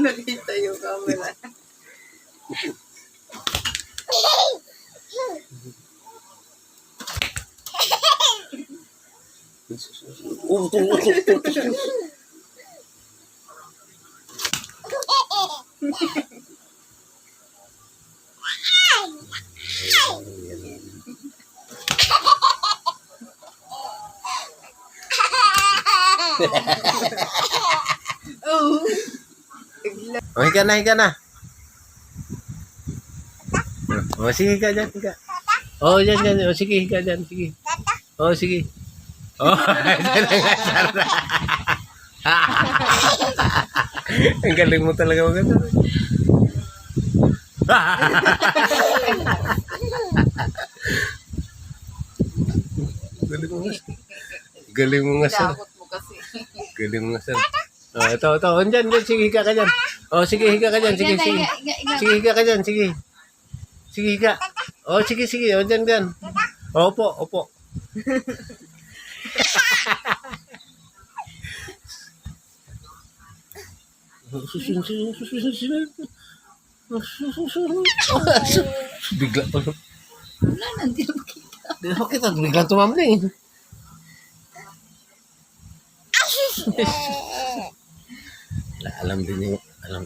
Nakita yung camera. Oh. Oh, higa na. Oh, sige, higa dyan, higa. Oh, dyan. Oh, sige, higa dyan, sige. Oh, sige. Oh, dyan ang asar na. Ang galing mo talaga maganda. Galing mo ngasar. Dakot mo kasi. Galing mo ngasar. Oh, ito. Andyan, sige, higa ka dyan. Oh, sige, higa ka dyan, sige. Sige, higa ka dyan, sige. Sige, higa. Oh, sige. Oh, dyan. Opo. Bigla pa. Wala na, hindi na makita. Bakit at biglang tumambling? Alam din niya. Alam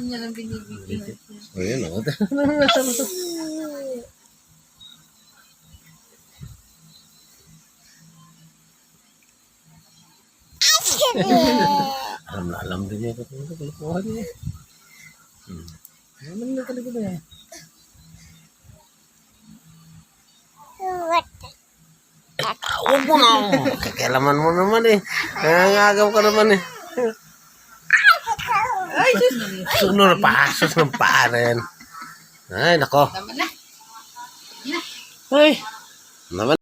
niya lang binibigyan. O yun o. Alam din niya. Kalokohan niya. Alam niya talaga ba yan? Huwag mo na. Kakialaman mo naman eh. Nangangagaw ka naman eh. Ay, Diyos. Sunod pa. Sus ng paa na yan. Ay, nako. Tama na. Ay. Naman.